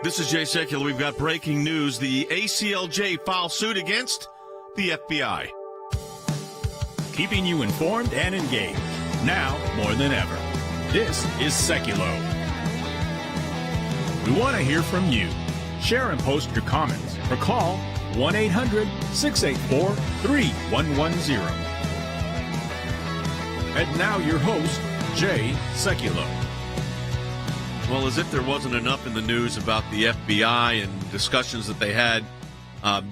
This is Jay Secular. We've got breaking news. The ACLJ files suit against the FBI. Keeping you informed and engaged, now more than ever. This is Seculo. We want to hear from you. Share and post your comments or call 1-800-684-3110. And now your host, Jay Seculo. Well, as if there wasn't enough in the news about the FBI and discussions that they had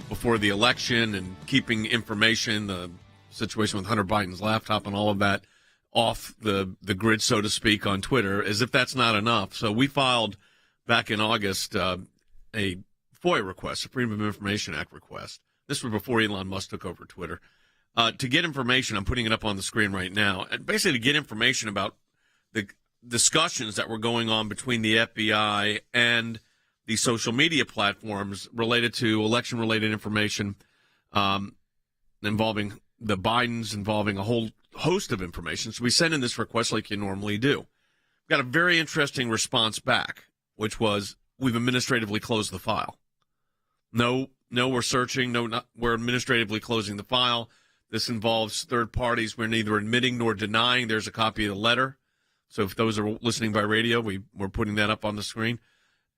before the election and keeping information, the situation with Hunter Biden's laptop and all of that off the grid, so to speak, on Twitter, as if that's not enough. So we filed back in August a FOIA request, a Freedom of Information Act request. This was before Elon Musk took over Twitter. To get information, I'm putting it up on the screen right now, and basically to get information about the discussions that were going on between the FBI and the social media platforms related to election-related information involving the Bidens, involving a whole host of information. So we sent in this request like you normally do. Got a very interesting response back, which was, we've administratively closed the file. No, we're searching. No, we're administratively closing the file. This involves third parties. We're neither admitting nor denying. There's a copy of the letter. So if those are listening by radio, we're putting that up on the screen,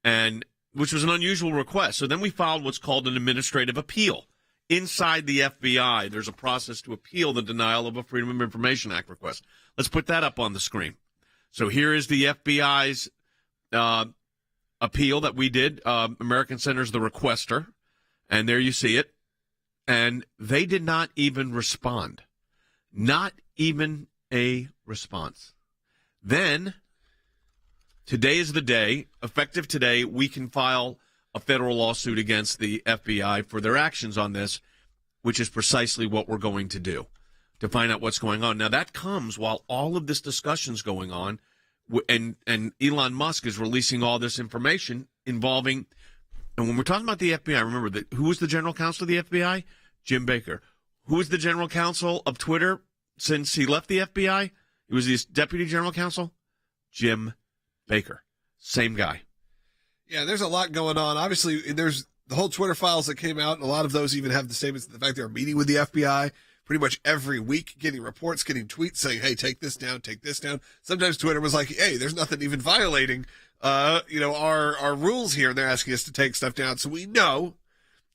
and which was an unusual request. So then we filed what's called an administrative appeal. Inside the FBI, there's a process to appeal the denial of a Freedom of Information Act request. Let's put that up on the screen. So here is the FBI's appeal that we did. American Center's the requester, and there you see it. And they did not even respond. Not even a response. Then, today is the day, effective today, we can file a federal lawsuit against the FBI for their actions on this, which is precisely what we're going to do, to find out what's going on. Now, that comes while all of this discussion's going on, and Elon Musk is releasing all this information involving, and when we're talking about the FBI, remember, who was the general counsel of the FBI? Jim Baker. Who was the general counsel of Twitter since he left the FBI? It was the deputy general counsel, Jim Baker. Same guy. Yeah, there's a lot going on. Obviously, there's the whole Twitter files that came out, and a lot of those even have the statements, the fact they're meeting with the FBI pretty much every week, getting reports, getting tweets saying, hey, take this down, take this down. Sometimes Twitter was like, hey, there's nothing even violating, our rules here, and they're asking us to take stuff down. So we know,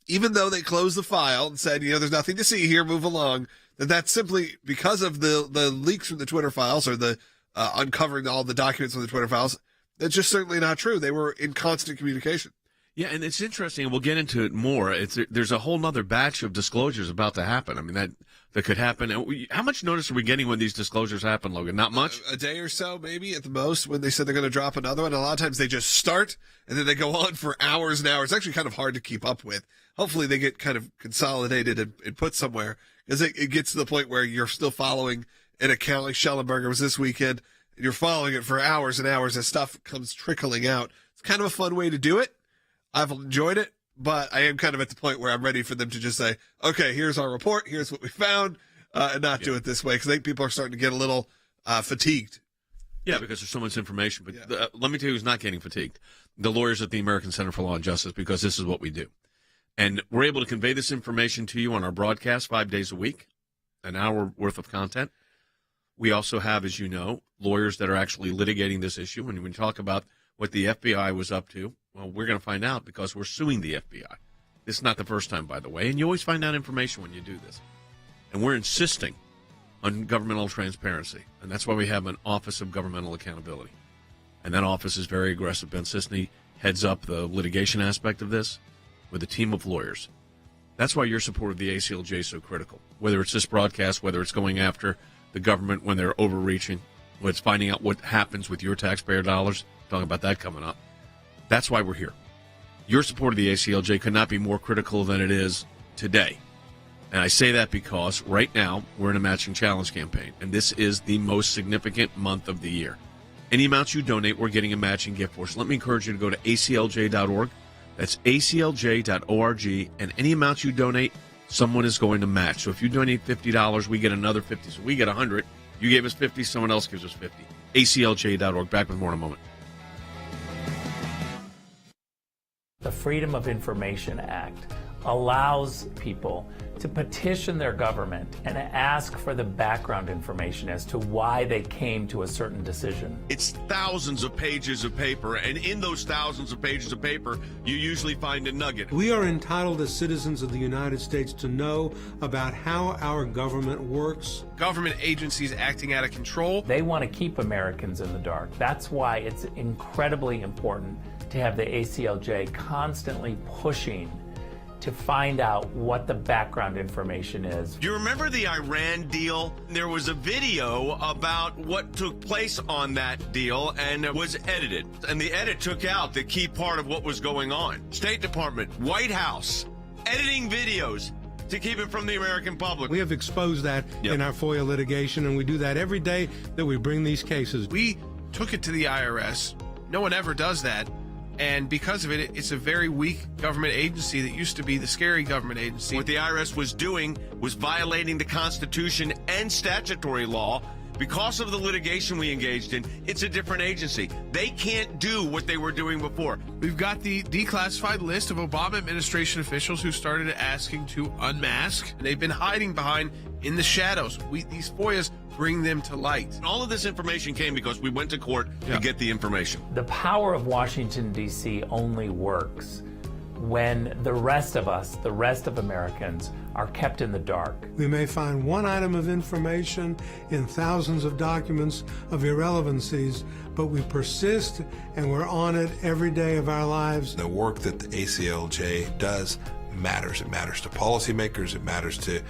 even though they closed the file and said, there's nothing to see here, move along, that's simply because of the leaks from the Twitter files, or the uncovering all the documents from the Twitter files. That's just certainly not true. They were in constant communication. Yeah, and it's interesting, and we'll get into it more. There's a whole other batch of disclosures about to happen. I mean, that could happen. How much notice are we getting when these disclosures happen, Logan? Not much? A day or so, maybe, at the most, when they said they're going to drop another one. A lot of times they just start, and then they go on for hours and hours. It's actually kind of hard to keep up with. Hopefully they get kind of consolidated and put somewhere, because it gets to the point where you're still following an account like Schellenberger was this weekend, and you're following it for hours and hours as stuff comes trickling out. It's kind of a fun way to do it. I've enjoyed it, but I am kind of at the point where I'm ready for them to just say, okay, here's our report, here's what we found, and not do it this way, because I think people are starting to get a little fatigued. Yeah, because there's so much information. But let me tell you who's not getting fatigued. The lawyers at the American Center for Law and Justice, because this is what we do. And we're able to convey this information to you on our broadcast 5 days a week, an hour worth of content. We also have, as you know, lawyers that are actually litigating this issue. And when we talk about what the FBI was up to, well, we're going to find out because we're suing the FBI. This is not the first time, by the way, and you always find out information when you do this. And we're insisting on governmental transparency, and that's why we have an Office of Governmental Accountability. And that office is very aggressive. Ben Sisney heads up the litigation aspect of this with a team of lawyers. That's why your support of the ACLJ is so critical, whether it's this broadcast, whether it's going after the government when they're overreaching, whether it's finding out what happens with your taxpayer dollars. Talking about that coming up. That's why we're here. Your support of the ACLJ could not be more critical than it is today. And I say that because right now we're in a matching challenge campaign, and this is the most significant month of the year. Any amounts you donate, we're getting a matching gift for. So let me encourage you to go to aclj.org. That's aclj.org, and any amounts you donate, someone is going to match. So if you donate $50, we get another $50. So we get $100. You gave us $50, someone else gives us $50. aclj.org. Back with more in a moment. The Freedom of Information Act allows people to petition their government and ask for the background information as to why they came to a certain decision. It's thousands of pages of paper, and in those thousands of pages of paper, you usually find a nugget. We are entitled as citizens of the United States to know about how our government works. Government agencies acting out of control. They want to keep Americans in the dark. That's why it's incredibly important to have the ACLJ constantly pushing to find out what the background information is. Do you remember the Iran deal? There was a video about what took place on that deal, and it was edited. And the edit took out the key part of what was going on. State Department, White House, editing videos to keep it from the American public. We have exposed that in our FOIA litigation, and we do that every day that we bring these cases. We took it to the IRS. No one ever does that. And because of it, it's a very weak government agency that used to be the scary government agency. What the IRS was doing was violating the Constitution and statutory law. Because of the litigation we engaged in, it's a different agency. They can't do what they were doing before. We've got the declassified list of Obama administration officials who started asking to unmask. And they've been hiding behind in the shadows. These FOIAs bring them to light. And all of this information came because we went to court to get the information. The power of Washington, D.C. only works when the rest of us, the rest of Americans, are kept in the dark. We may find one item of information in thousands of documents of irrelevancies, but we persist and we're on it every day of our lives. The work that the ACLJ does matters. It matters to policymakers. It matters to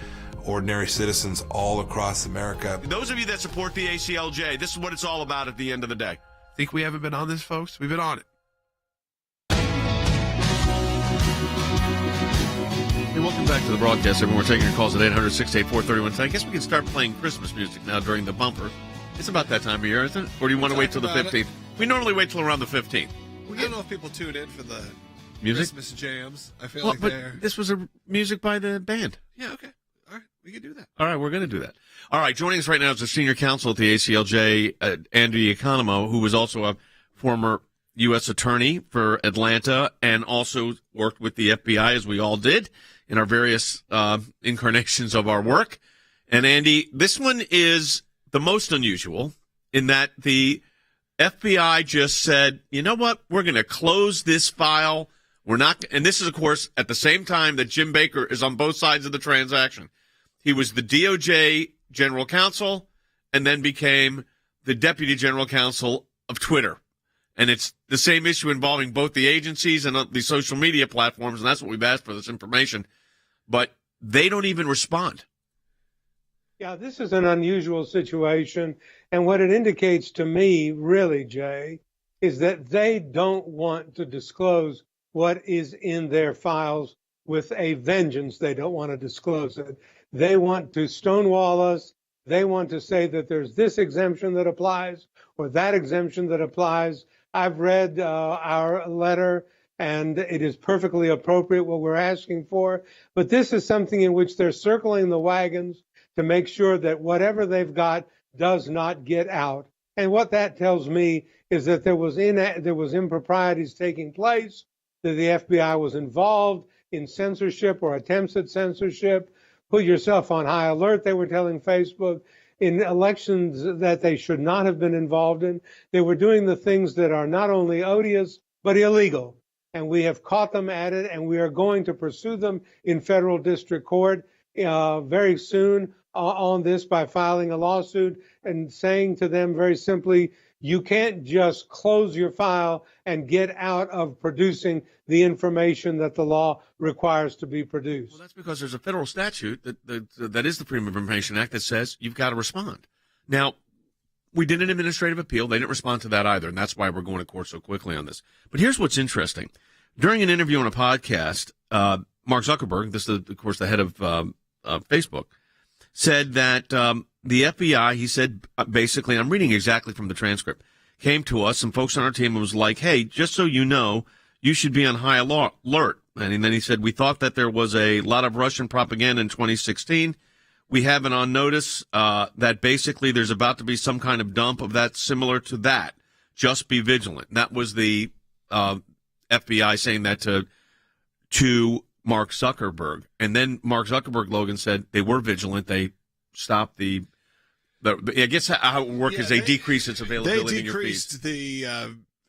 ordinary citizens all across America. Those of you that support the ACLJ, this is what it's all about at the end of the day. Think we haven't been on this, folks? We've been on it. Hey, welcome back to the broadcast. Everyone, we're taking your calls at 800-684-3110. I guess we can start playing Christmas music now during the bumper. It's about that time of year, isn't it? Or do you want to wait till the 15th? We normally wait till around the 15th. I don't know if people tune in for the music? Christmas jams. I feel like they're... This was music by the band. Yeah, okay. All right, we can do that. All right, we're going to do that. All right, joining us right now is the senior counsel at the ACLJ, Andrew Economo, who was also a former U.S. attorney for Atlanta and also worked with the FBI, as we all did, in our various incarnations of our work. And, Andy, this one is the most unusual in that the FBI just said, you know what, we're going to close this file. We're not, and this is, of course, at the same time that Jim Baker is on both sides of the transaction. He was the DOJ general counsel and then became the deputy general counsel of Twitter. And it's the same issue involving both the agencies and the social media platforms, and that's what we've asked for, this information. But they don't even respond. Yeah, this is an unusual situation. And what it indicates to me, really, Jay, is that they don't want to disclose what is in their files with a vengeance. They don't want to disclose it. They want to stonewall us. They want to say that there's this exemption that applies or that exemption that applies. I've read our letter, and it is perfectly appropriate what we're asking for. But this is something in which they're circling the wagons to make sure that whatever they've got does not get out. And what that tells me is that there was improprieties taking place, that the FBI was involved in censorship or attempts at censorship. Put yourself on high alert, they were telling Facebook, in elections that they should not have been involved in. They were doing the things that are not only odious, but illegal. And we have caught them at it, and we are going to pursue them in federal district court very soon on this by filing a lawsuit and saying to them very simply, you can't just close your file and get out of producing the information that the law requires to be produced. Well, that's because there's a federal statute that is the Freedom of Information Act that says you've got to respond. Now, we did an administrative appeal. They didn't respond to that either, and that's why we're going to court so quickly on this. But here's what's interesting. During an interview on a podcast, Mark Zuckerberg, this is, of course, the head of Facebook, said that the FBI, he said, basically, I'm reading exactly from the transcript, came to us, some folks on our team, and was like, hey, just so you know, you should be on high alert. And then he said, we thought that there was a lot of Russian propaganda in 2016. We have it on notice that basically there's about to be some kind of dump of that similar to that. Just be vigilant. That was the FBI saying that to Mark Zuckerberg. And then Mark Zuckerberg, Logan, said they were vigilant. They stopped the I guess how it would work is they decrease its availability in your feed. They decreased the,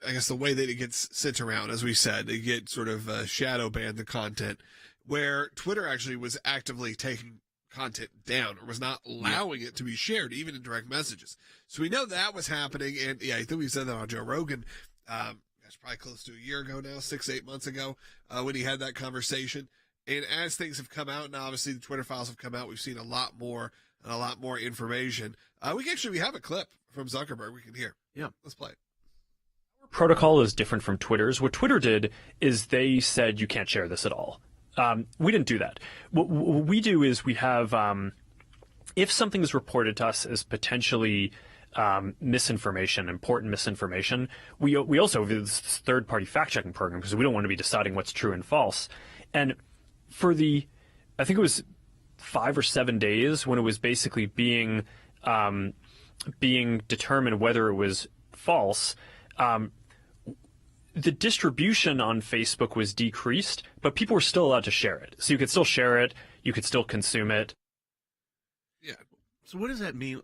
I guess, the way that it gets sent around. As we said, they get sort of shadow banned the content, where Twitter actually was actively taking content down or was not allowing it to be shared, even in direct messages. So we know that was happening. And yeah, I think we said that on Joe Rogan. That's probably close to a year ago now, 6-8 months ago, when he had that conversation. And as things have come out, now obviously the Twitter files have come out, we've seen a lot more information. We have a clip from Zuckerberg we can hear. Yeah, let's play it. Protocol is different from Twitter's. What Twitter did is they said you can't share this at all. We didn't do that. What we do is we have, if something is reported to us as potentially misinformation, important misinformation, we also have this third-party fact-checking program because we don't want to be deciding what's true and false. And for I think it was 5 or 7 days when it was basically being determined whether it was false, the distribution on Facebook was decreased, but people were still allowed to share it. So you could still share it, you could still consume it. Yeah. So what does that mean?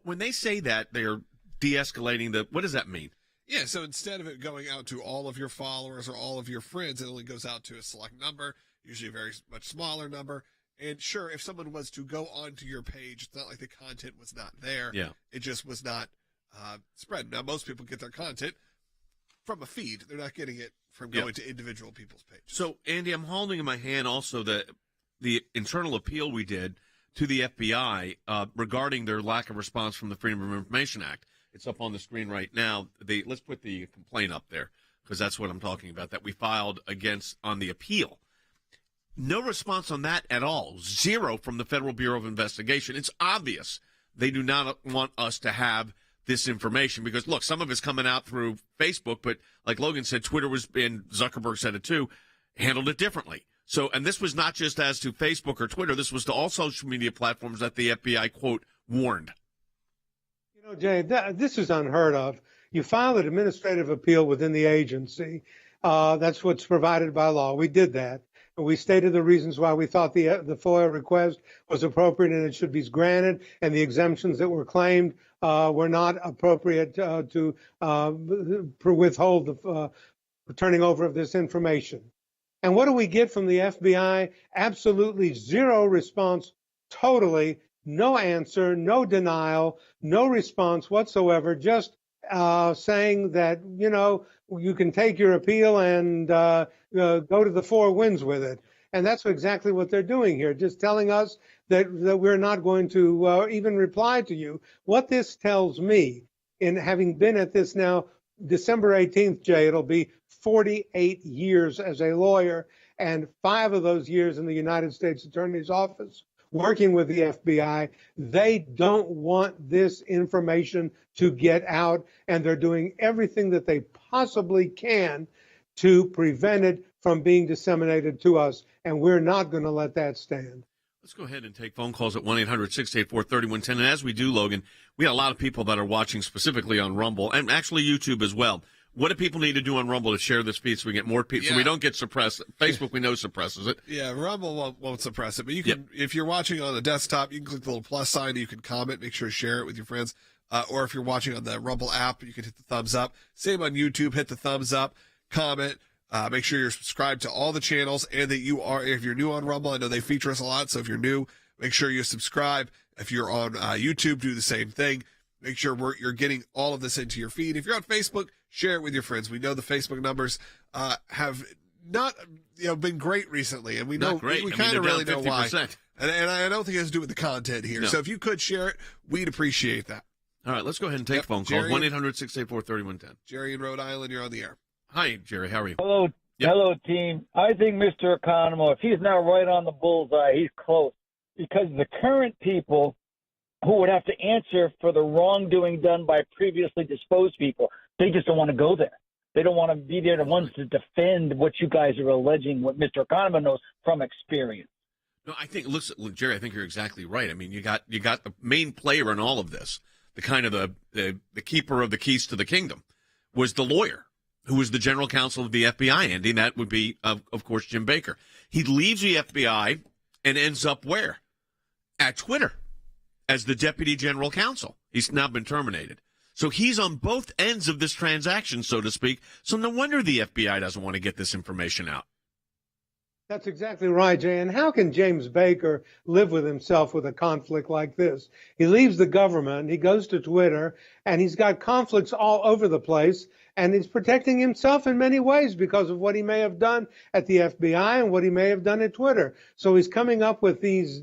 When they say that they're de-escalating what does that mean? Yeah, so instead of it going out to all of your followers or all of your friends, it only goes out to a select number, usually a very much smaller number. And sure, if someone was to go onto your page, it's not like the content was not there. Yeah. It just was not spread. Now, most people get their content from a feed. They're not getting it from going to individual people's pages. So, Andy, I'm holding in my hand also the internal appeal we did to the FBI regarding their lack of response from the Freedom of Information Act. It's up on the screen right now. Let's put the complaint up there because that's what I'm talking about, that we filed on the appeal. No response on that at all. Zero from the Federal Bureau of Investigation. It's obvious they do not want us to have this information because, look, some of it's coming out through Facebook, but like Logan said, Twitter and Zuckerberg said it too, handled it differently. So, and this was not just as to Facebook or Twitter. This was to all social media platforms that the FBI, quote, warned. You know, Jay, this is unheard of. You file an administrative appeal within the agency. That's what's provided by law. We did that. We stated the reasons why we thought the FOIA request was appropriate and it should be granted, and the exemptions that were claimed were not appropriate to withhold the turning over of this information. And what do we get from the FBI? Absolutely zero response, totally no answer, no denial, no response whatsoever, just saying that, you know, you can take your appeal and go to the four winds with it. And that's exactly what they're doing here, just telling us that we're not going to even reply to you. What this tells me, in having been at this now, December 18th, Jay, it'll be 48 years as a lawyer, and 5 of those years in the United States Attorney's Office working with the FBI. They don't want this information to get out, and they're doing everything that they possibly can to prevent it from being disseminated to us, and we're not going to let that stand. Let's go ahead and take phone calls at 1-800-684-3110. And as we do, Logan, we got a lot of people that are watching specifically on Rumble and actually YouTube as well. What do people need to do on Rumble to share this feed so we get more people, so we don't get suppressed? Facebook, we know, suppresses it. Yeah, Rumble won't suppress it. But you can, if you're watching on the desktop, you can click the little plus sign. You can comment, make sure to share it with your friends. Or if you're watching on the Rumble app, you can hit the thumbs up. Same on YouTube, hit the thumbs up, comment. Make sure you're subscribed to all the channels, and that if you're new on Rumble, I know they feature us a lot, so if you're new, make sure you subscribe. If you're on YouTube, do the same thing. Make sure you're getting all of this into your feed. If you're on Facebook, share it with your friends. We know the Facebook numbers have not been great recently, and we know we kind of really know why. And I don't think it has to do with the content here. No. So if you could share it, we'd appreciate that. All right, let's go ahead and take phone calls. 1-800-684-3110. Jerry in Rhode Island, you're on the air. Hi, Jerry. How are you? Hello, hello, team. I think Mr. Economou, if he's not right on the bullseye, he's close. Because the current people who would have to answer for the wrongdoing done by previously disposed people, they just don't want to go there. They don't want to be there, the ones to defend what you guys are alleging, what Mr. Economou knows from experience. No, I think, listen, Jerry, I think you're exactly right. I mean, you got the main player in all of this, the kind of the keeper of the keys to the kingdom, was the lawyer. who was the general counsel of the FBI, Andy. That would be, of course, Jim Baker. He leaves the FBI and ends up where? At Twitter as the deputy general counsel. He's now been terminated. So he's on both ends of this transaction, so to speak. So no wonder the FBI doesn't want to get this information out. That's exactly right, Jay. And how can James Baker live with himself with a conflict like this? He leaves the government, he goes to Twitter, and he's got conflicts all over the place, and he's protecting himself in many ways because of what he may have done at the FBI and what he may have done at Twitter. So he's coming up with these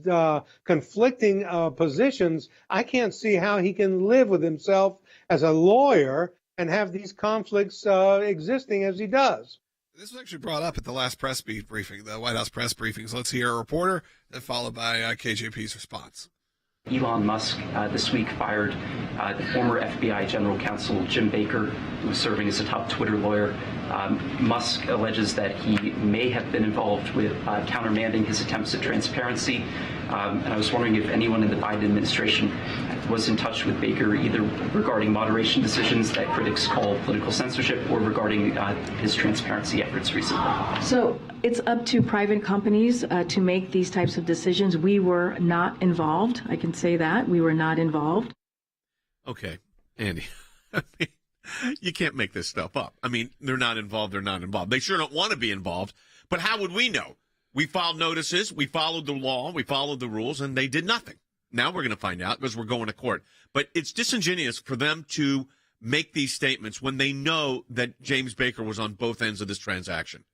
conflicting positions. I can't see how he can live with himself as a lawyer and have these conflicts existing as he does. This was actually brought up at the last press briefing, the White House press briefing. So let's hear a reporter, then followed by KJP's response. Elon Musk this week fired the former FBI general counsel Jim Baker, who was serving as a top Twitter lawyer. Musk alleges that he may have been involved with countermanding his attempts at transparency. And I was wondering if anyone in the Biden administration was in touch with Baker, either regarding moderation decisions that critics call political censorship or regarding his transparency efforts recently. So it's up to private companies to make these types of decisions. We were not involved. I can say that. We were not involved. Okay, Andy. You can't make this stuff up. I mean, they're not involved. They're not involved. They sure don't want to be involved. But how would we know? We filed notices. We followed the law. We followed the rules, and they did nothing. Now we're going to find out because we're going to court. But it's disingenuous for them to make these statements when they know that James Baker was on both ends of this transaction.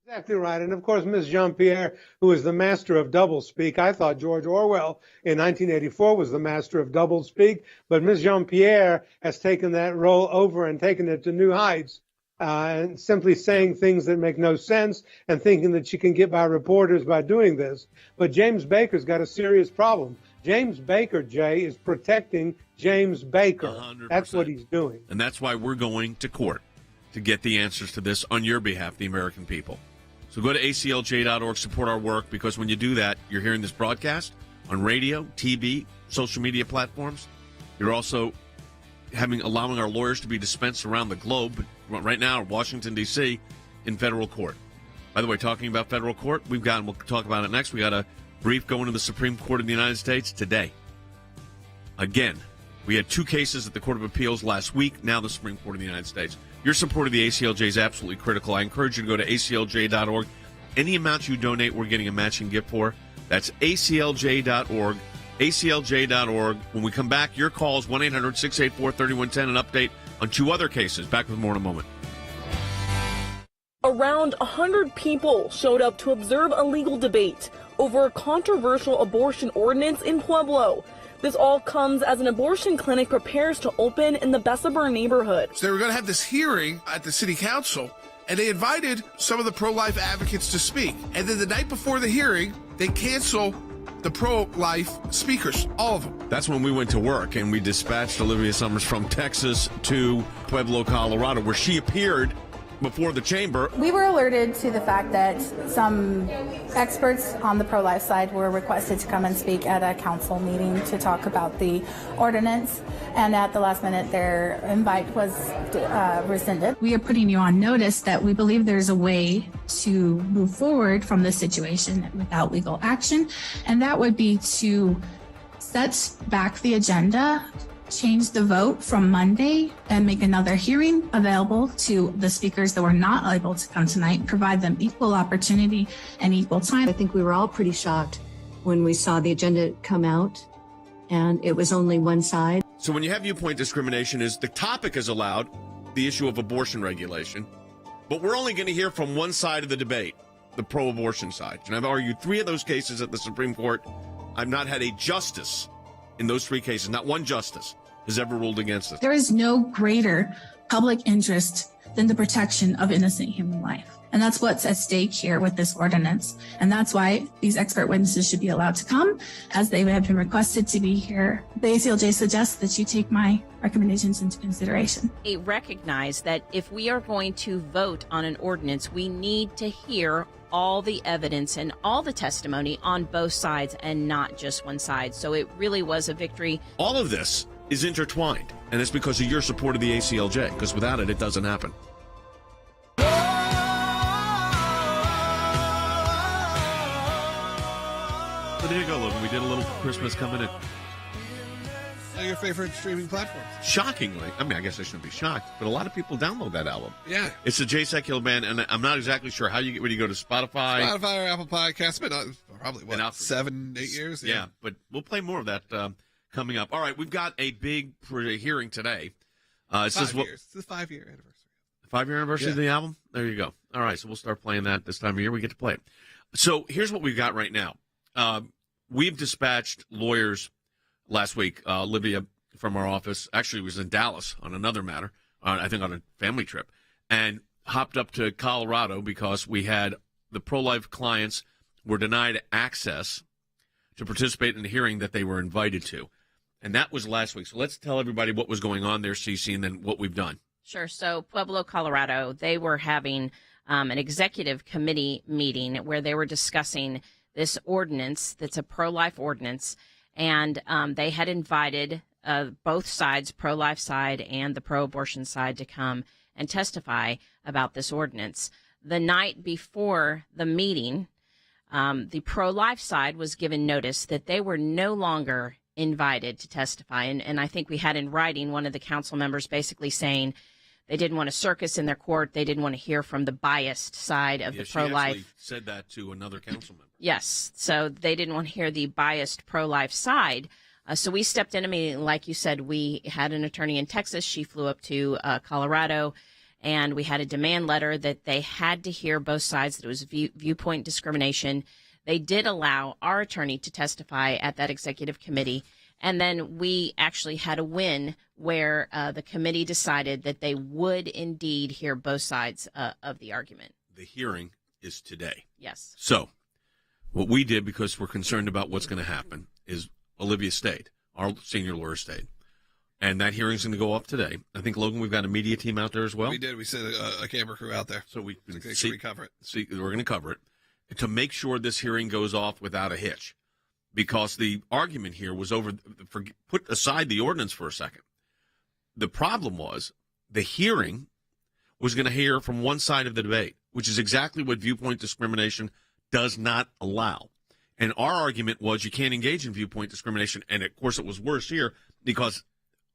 Exactly right. And of course, Ms. Jean-Pierre, who is the master of doublespeak. I thought George Orwell in 1984 was the master of doublespeak, but Ms. Jean-Pierre has taken that role over and taken it to new heights, and simply saying things that make no sense and thinking that she can get by reporters by doing this. But James Baker's got a serious problem. James Baker, Jay, is protecting James Baker. 100%. That's what he's doing. And that's why we're going to court to get the answers to this on your behalf, the American people. So go to ACLJ.org, support our work, because when you do that, you're hearing this broadcast on radio, TV, social media platforms. You're also allowing our lawyers to be dispensed around the globe, but right now, Washington, D.C., in federal court. By the way, talking about federal court, we'll talk about it next. We got a brief going to the Supreme Court of the United States today. Again, we had 2 cases at the Court of Appeals last week, now the Supreme Court of the United States. Your support of the ACLJ is absolutely critical. I encourage you to go to ACLJ.org. Any amount you donate, we're getting a matching gift for. That's ACLJ.org. ACLJ.org. When we come back, your calls, 1-800-684-3110, an update on 2 other cases. Back with more in a moment. Around 100 people showed up to observe a legal debate over a controversial abortion ordinance in Pueblo. This all comes as an abortion clinic prepares to open in the Bessemer neighborhood. So they were going to have this hearing at the city council, and they invited some of the pro-life advocates to speak. And then the night before the hearing, they cancel the pro-life speakers, all of them. That's when we went to work, and we dispatched Olivia Summers from Texas to Pueblo, Colorado, where she appeared before the chamber. We were alerted to the fact that some experts on the pro-life side were requested to come and speak at a council meeting to talk about the ordinance, and at the last minute their invite was rescinded. We are putting you on notice that we believe there's a way to move forward from this situation without legal action, and that would be to set back the agenda, change the vote from Monday, and make another hearing available to the speakers that were not able to come tonight, provide them equal opportunity and equal time. I think we were all pretty shocked when we saw the agenda come out and it was only one side. So when you have viewpoint discrimination, is the topic is allowed, the issue of abortion regulation, but we're only going to hear from one side of the debate, the pro-abortion side. And I've argued 3 of those cases at the Supreme Court. I've not had a justice in those 3 cases, not one justice has ever ruled against us. There is no greater public interest than the protection of innocent human life. And that's what's at stake here with this ordinance. And that's why these expert witnesses should be allowed to come, as they have been requested to be here. The ACLJ suggests that you take my recommendations into consideration. They recognize that if we are going to vote on an ordinance, we need to hear all the evidence and all the testimony on both sides and not just one side. So it really was a victory. All of this is intertwined, and it's because of your support of the ACLJ, because without it, it doesn't happen. So there you go, Logan. We did a little Christmas coming in. Your favorite streaming platforms? Shockingly, I mean, I guess I shouldn't be shocked, but a lot of people download that album. Yeah. It's the Jay Secular Band, and I'm not exactly sure how you get when you go to Spotify. Spotify or Apple Podcasts, but probably, what, 7-8 years? Yeah, but we'll play more of that coming up. All right, we've got a big hearing today. It's the 5-year anniversary. 5-year anniversary of the album? There you go. All right, so we'll start playing that this time of year. We get to play it. So here's what we've got right now. We've dispatched lawyers last week. Olivia from our office actually was in Dallas on another matter, I think on a family trip, and hopped up to Colorado because we had the pro-life clients were denied access to participate in a hearing that they were invited to. And that was last week. So let's tell everybody what was going on there, Cece, and then what we've done. Sure. So Pueblo, Colorado, they were having an executive committee meeting where they were discussing this ordinance that's a pro-life ordinance. And they had invited both sides, pro-life side and the pro-abortion side, to come and testify about this ordinance. The night before the meeting, the pro-life side was given notice that they were no longer invited to testify. And I think we had in writing one of the council members basically saying they didn't want a circus in their court. They didn't want to hear from the biased side of the pro-life. She said that to another council member. Yes. So they didn't want to hear the biased pro-life side. So we stepped in. I mean, like you said, we had an attorney in Texas. She flew up to Colorado, and we had a demand letter that they had to hear both sides, that it was viewpoint discrimination. They did allow our attorney to testify at that executive committee. And then we actually had a win where the committee decided that they would indeed hear both sides of the argument. The hearing is today. Yes. So what we did, because we're concerned about what's going to happen, is Olivia stayed, our senior lawyer stayed. And that hearing's going to go up today. I think, Logan, we've got a media team out there as well. We did. We sent a camera crew out there. So we can cover it. We're going to cover it to make sure this hearing goes off without a hitch. Because the argument here was over, put aside the ordinance for a second. The problem was the hearing was going to hear from one side of the debate, which is exactly what viewpoint discrimination does not allow. And our argument was you can't engage in viewpoint discrimination. And, of course, it was worse here because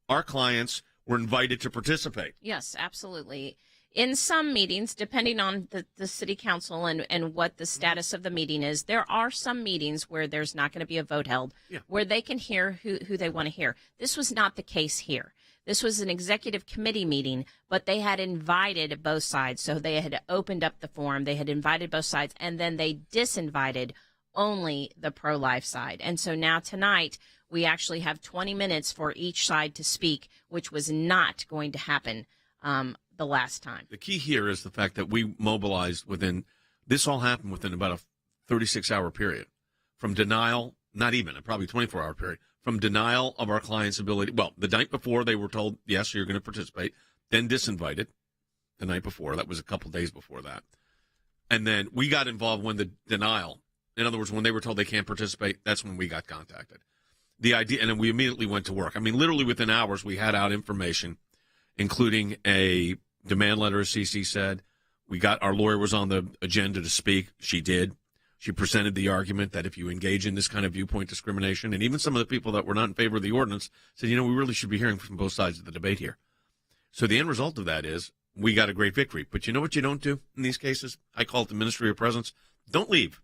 our clients were invited to participate. Yes, absolutely. In some meetings, depending on the city council and what the status of the meeting is, there are some meetings where there's not going to be a vote held, where they can hear who they want to hear. This was not the case here. This was an executive committee meeting, but they had invited both sides. So they had opened up the forum. They had invited both sides, and then they disinvited only the pro-life side. And so now tonight, we actually have 20 minutes for each side to speak, which was not going to happen the last time. The key here is the fact that we mobilized this all happened within about a 36-hour period. From denial, not even, probably 24-hour period, from denial of our client's ability. Well, the night before they were told, yes, you're going to participate, then disinvited the night before. That was a couple days before that. And then we got involved when the denial, in other words, when they were told they can't participate, that's when we got contacted. The idea, and then we immediately went to work. I mean, literally within hours, we had out information, including a demand letter, as CC said. Our lawyer was on the agenda to speak. She did. She presented the argument that if you engage in this kind of viewpoint discrimination, and even some of the people that were not in favor of the ordinance said, we really should be hearing from both sides of the debate here. So the end result of that is we got a great victory. But you know what you don't do in these cases? I call it the ministry of presence. Don't leave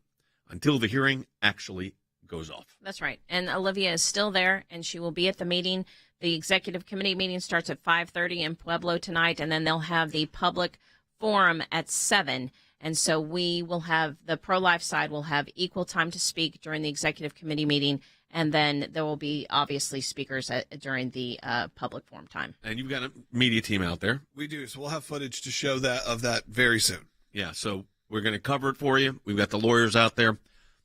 until the hearing actually goes off. That's right. And Olivia is still there, and she will be at the meeting. The executive committee meeting starts at 5:30 in Pueblo tonight, and then they'll have the public forum at 7. And so we will have, the pro-life side will have equal time to speak during the executive committee meeting, and then there will be obviously speakers during the public forum time. And you've got a media team out there. We do, so we'll have footage to show that very soon. Yeah, so we're going to cover it for you. We've got the lawyers out there.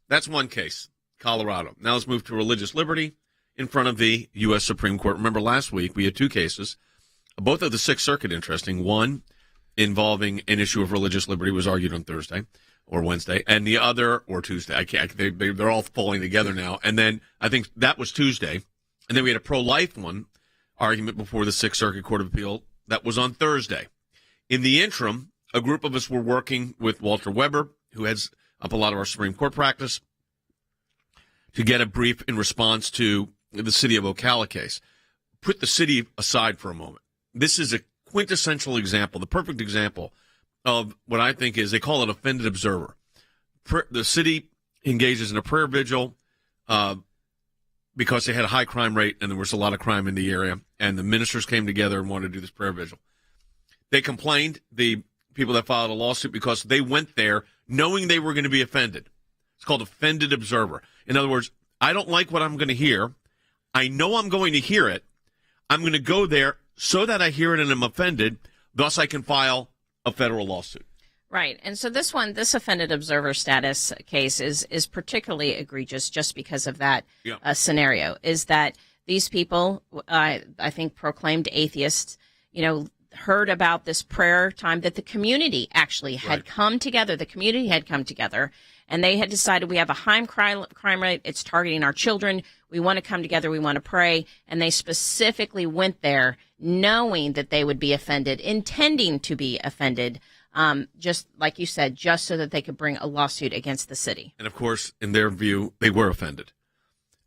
That's one case, Colorado. Now let's move to religious liberty in front of the U.S. Supreme Court. Remember last week we had two cases, both of the Sixth Circuit, interesting. One involving an issue of religious liberty was argued on Thursday or Wednesday, and the other, or Tuesday. They're all falling together now. And then I think that was Tuesday. And then we had a pro-life one argument before the Sixth Circuit Court of Appeal. That was on Thursday. In the interim, a group of us were working with Walter Weber, who heads up a lot of our Supreme Court practice, to get a brief in response to the city of Ocala case. Put the city aside for a moment. This is a quintessential example, the perfect example of what I think is, they call it offended observer. The city engages in a prayer vigil because they had a high crime rate and there was a lot of crime in the area, and the ministers came together and wanted to do this prayer vigil. They complained, the people that filed a lawsuit, because they went there knowing they were going to be offended. It's called offended observer. In other words, I don't like what I'm going to hear. I know I'm going to hear it. I'm going to go there so that I hear it and I'm offended. Thus, I can file a federal lawsuit. Right. And so this offended observer status case is particularly egregious just because of that scenario, is that these people, I think, proclaimed atheists, heard about this prayer time that the community actually had come together. The community had come together, and they had decided, we have a high crime rate. It's targeting our children. We want to come together. We want to pray. And they specifically went there knowing that they would be offended, intending to be offended, just like you said, just so that they could bring a lawsuit against the city. And, of course, in their view, they were offended.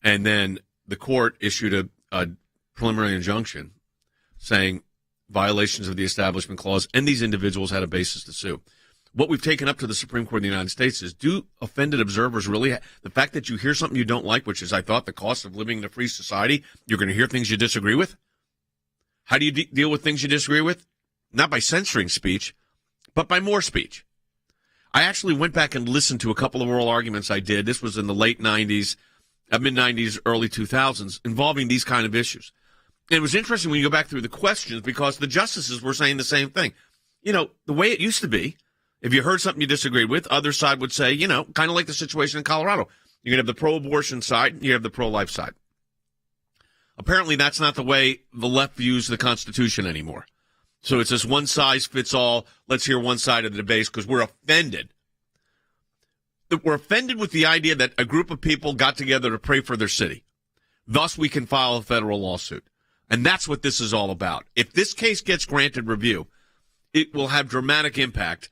And then the court issued a preliminary injunction saying violations of the Establishment Clause, and these individuals had a basis to sue. What we've taken up to the Supreme Court of the United States is, do offended observers really the fact that you hear something you don't like, which is, I thought, the cost of living in a free society, you're going to hear things you disagree with? How do you deal with things you disagree with? Not by censoring speech, but by more speech. I actually went back and listened to a couple of oral arguments I did. This was in the late 90s, mid-90s, early 2000s, involving these kind of issues. And it was interesting when you go back through the questions, because the justices were saying the same thing. The way it used to be, if you heard something you disagreed with, other side would say, kind of like the situation in Colorado. You can have the pro-abortion side, and you have the pro-life side. Apparently, that's not the way the left views the Constitution anymore. So it's this one-size-fits-all, let's hear one side of the debate, because we're offended. We're offended with the idea that a group of people got together to pray for their city. Thus, we can file a federal lawsuit. And that's what this is all about. If this case gets granted review, it will have dramatic impact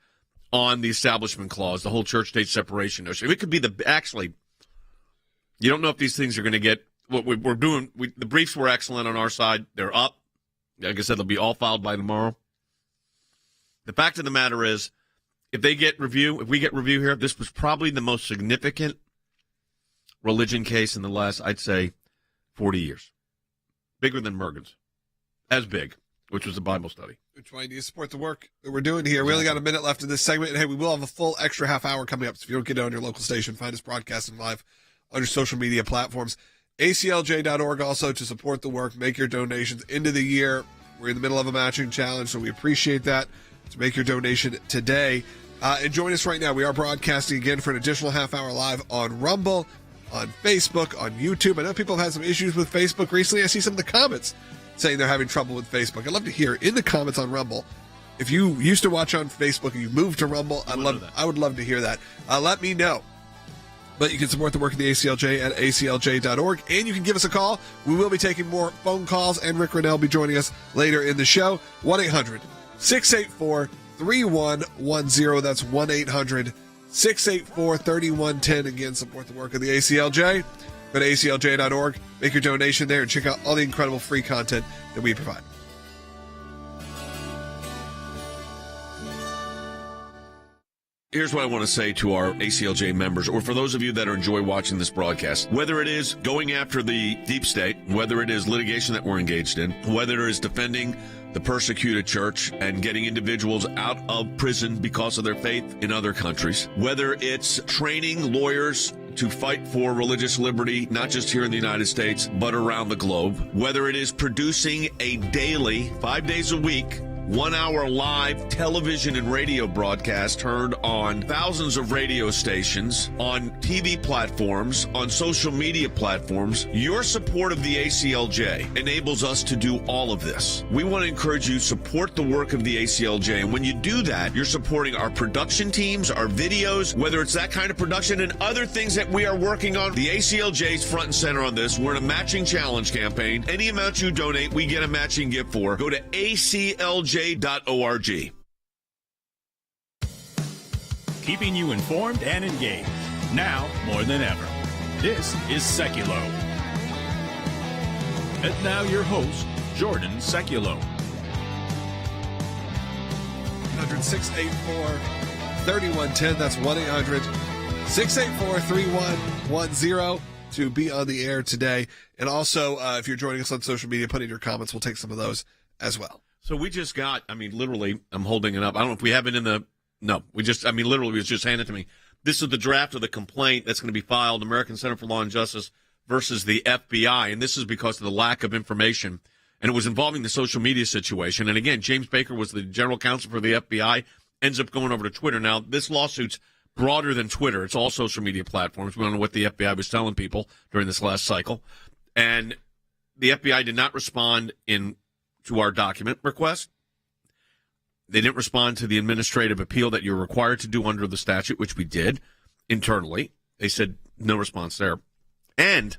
on the Establishment Clause, the whole church-state separation issue. It could be actually, you don't know if these things are going to get, what we're doing, the briefs were excellent on our side. They're up. Like I said, they'll be all filed by tomorrow. The fact of the matter is, if we get review here, this was probably the most significant religion case in the last, I'd say, 40 years. Bigger than Mergen's. As big, which was a Bible study. Which way do you support the work that we're doing here? We only got a minute left in this segment. And hey, we will have a full extra half hour coming up. So if you don't get it on your local station, find us broadcasting live on your social media platforms. ACLJ.org also to support the work. Make your donations into the year. We're in the middle of a matching challenge, so we appreciate that. So make your donation today. And join us right now. We are broadcasting again for an additional half hour live on Rumble, on Facebook, on YouTube. I know people have had some issues with Facebook recently. I see some of the comments saying they're having trouble with Facebook. I'd love to hear in the comments on Rumble. If you used to watch on Facebook and you moved to Rumble, I would love to hear that. Let me know. But you can support the work of the ACLJ at aclj.org, and you can give us a call. We will be taking more phone calls, and Rick Rennell will be joining us later in the show. 1-800-684-3110. That's 1-800-684-3110. Again, support the work of the ACLJ. Go to aclj.org, make your donation there, and check out all the incredible free content that we provide. Here's what I want to say to our ACLJ members, or for those of you that enjoy watching this broadcast. Whether it is going after the deep state, whether it is litigation that we're engaged in, whether it is defending the persecuted church and getting individuals out of prison because of their faith in other countries, whether it's training lawyers to fight for religious liberty, not just here in the United States, but around the globe, whether it is producing a daily, 5 days a week, 1-hour live television and radio broadcast heard on thousands of radio stations, on TV platforms, on social media platforms. Your support of the ACLJ enables us to do all of this. We want to encourage you to support the work of the ACLJ. And when you do that, you're supporting our production teams, our videos, whether it's that kind of production and other things that we are working on. The ACLJ is front and center on this. We're in a matching challenge campaign. Any amount you donate, we get a matching gift for. Go to ACLJ.org. Keeping you informed and engaged, now more than ever. This is Seculo. And now your host, Jordan Seculo. 1-684-3110. That's 1-800-684-3110 to be on the air today. And also, if you're joining us on social media, put in your comments. We'll take some of those as well. So we just got, literally, I'm holding it up. I don't know if we have it in the, no, literally, it was just handed to me. This is the draft of the complaint that's going to be filed, American Center for Law and Justice versus the FBI. And this is because of the lack of information. And it was involving the social media situation. And again, James Baker was the general counsel for the FBI, ends up going over to Twitter. Now, this lawsuit's broader than Twitter. It's all social media platforms. We don't know what the FBI was telling people during this last cycle. And the FBI did not respond to our document request. They didn't respond to the administrative appeal that you're required to do under the statute, which we did internally. They said no response there. And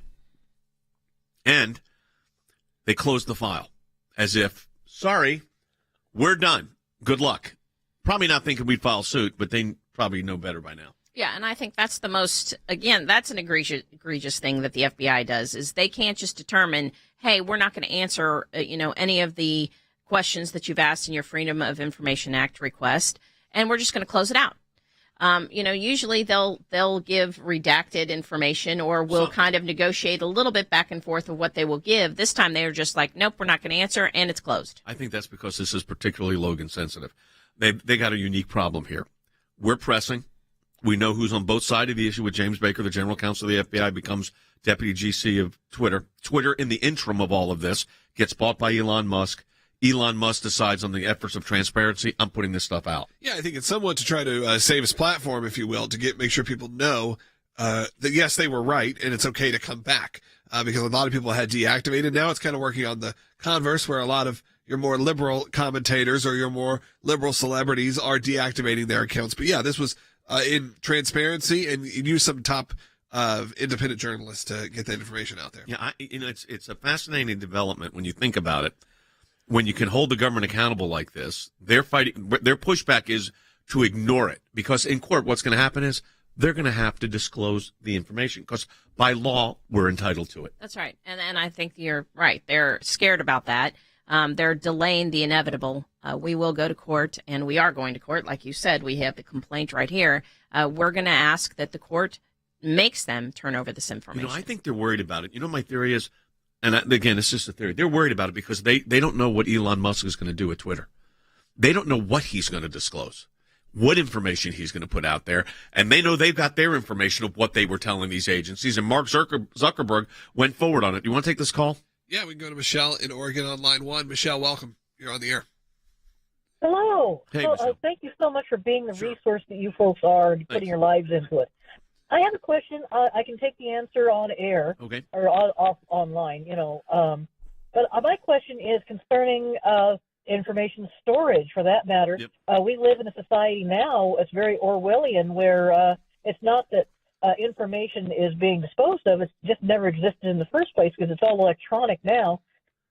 they closed the file as if, sorry, we're done. Good luck. Probably not thinking we'd file suit, but they probably know better by now. Yeah, and I think that's the most, again, that's an egregious thing that the FBI does, is they can't just determine, hey, we're not going to answer, any of the questions that you've asked in your Freedom of Information Act request, and we're just going to close it out. Usually they'll give redacted information, or we'll kind of negotiate a little bit back and forth of what they will give. This time they were just like, nope, we're not going to answer, and it's closed. I think that's because this is particularly Logan sensitive. They got a unique problem here. We're pressing. We know who's on both sides of the issue with James Baker, the general counsel of the FBI, becomes deputy GC of Twitter. Twitter, in the interim of all of this, gets bought by Elon Musk. Elon Musk decides on the efforts of transparency. I'm putting this stuff out. Yeah, I think it's somewhat to try to save his platform, if you will, to make sure people know that, yes, they were right, and it's okay to come back. Because a lot of people had deactivated. Now it's kind of working on the converse, where a lot of your more liberal commentators or your more liberal celebrities are deactivating their accounts. But yeah, this was in transparency, and you use some top independent journalists to get that information out there. Yeah, it's a fascinating development when you think about it. When you can hold the government accountable like this, their pushback is to ignore it, because in court, what's going to happen is they're going to have to disclose the information, because by law we're entitled to it. That's right, and I think you're right. They're scared about that. They're delaying the inevitable. We will go to court, and we are going to court. Like you said, we have the complaint right here. We're going to ask that the court makes them turn over this information. I think they're worried about it. My theory is, and again, it's just a theory, they're worried about it because they don't know what Elon Musk is going to do with Twitter. They don't know what he's going to disclose, what information he's going to put out there, and they know they've got their information of what they were telling these agencies, and Mark Zuckerberg went forward on it. You want to take this call? Yeah, we can go to Michelle in Oregon on line 1. Michelle, welcome. You're on the air. Hello. Hey, thank you so much for being the resource that you folks are and putting your lives into it. I have a question. I can take the answer on air, okay, or off online. But my question is concerning information storage, for that matter. Yep. We live in a society now, it's very Orwellian, where it's not that information is being disposed of. It's just never existed in the first place because it's all electronic now.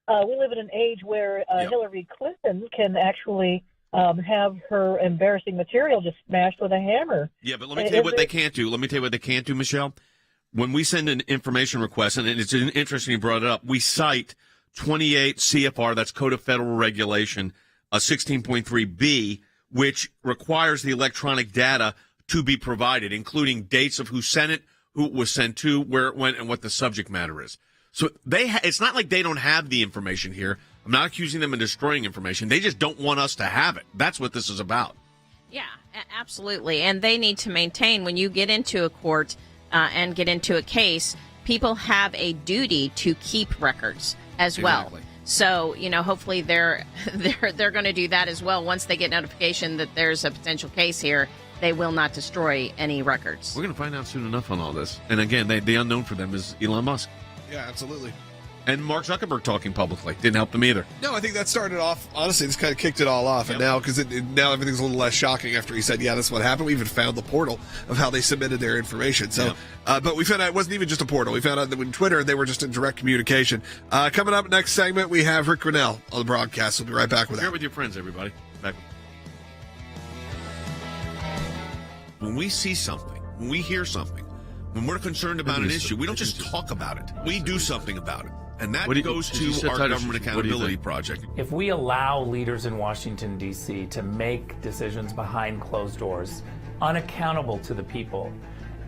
We live in an age where Hillary Clinton can actually have her embarrassing material just smashed with a hammer. Yeah, but let me tell you what they can't do. Let me tell you what they can't do, Michelle. When we send an information request, and it's interesting you brought it up, we cite 28 CFR, that's Code of Federal Regulation, 16.3b, which requires the electronic data to be provided, including dates of who sent it, who it was sent to, where it went, and what the subject matter is. So it's not like they don't have the information here. I'm not accusing them of destroying information. They just don't want us to have it. That's what this is about. Yeah, absolutely. And they need to maintain, when you get into a court and get into a case, people have a duty to keep records as well. So, hopefully they're going to do that as well. Once they get notification that there's a potential case here, they will not destroy any records. We're going to find out soon enough on all this. And again, the unknown for them is Elon Musk. Yeah, absolutely. And Mark Zuckerberg talking publicly didn't help them either. No, I think that started off, honestly, this kind of kicked it all off. And now, because now everything's a little less shocking after he said, yeah, that's what happened. We even found the portal of how they submitted their information. So, but we found out it wasn't even just a portal. We found out that when Twitter, they were just in direct communication. Coming up next segment, we have Rick Grinnell on the broadcast. We'll be right back with that. Share it with your friends, everybody. Back. When we see something, when we hear something, when we're concerned about an issue, we don't just talk about it. We do something about it. And that goes to our Government Accountability Project. If we allow leaders in Washington, D.C. to make decisions behind closed doors, unaccountable to the people,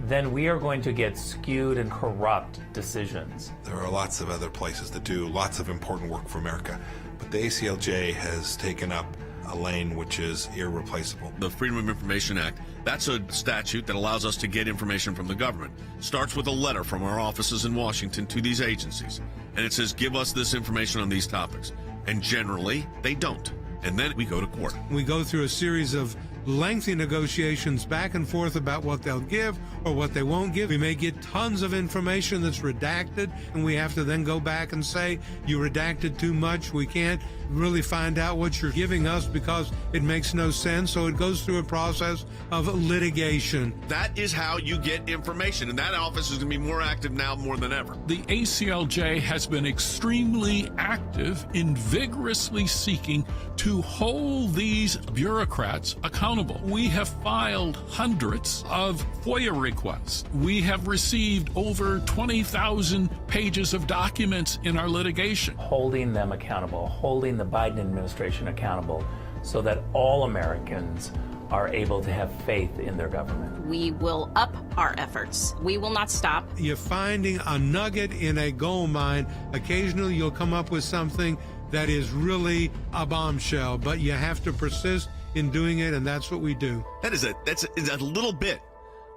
then we are going to get skewed and corrupt decisions. There are lots of other places that do lots of important work for America, but the ACLJ has taken up a lane which is irreplaceable. The Freedom of Information Act, that's a statute that allows us to get information from the government. Starts with a letter from our offices in Washington to these agencies. And it says, give us this information on these topics. And generally, they don't. And then we go to court. We go through a series of lengthy negotiations back and forth about what they'll give or what they won't give. We may get tons of information that's redacted, and we have to then go back and say, you redacted too much. We can't really find out what you're giving us because it makes no sense. So it goes through a process of litigation. That is how you get information, and that office is going to be more active now more than ever. The ACLJ has been extremely active in vigorously seeking to hold these bureaucrats accountable. We have filed hundreds of FOIA requests. We have received over 20,000 pages of documents in our litigation. Holding them accountable, holding the Biden administration accountable so that all Americans are able to have faith in their government. We will up our efforts. We will not stop. You're finding a nugget in a gold mine. Occasionally you'll come up with something that is really a bombshell, but you have to persist in doing it, and that's what we do. That's a little bit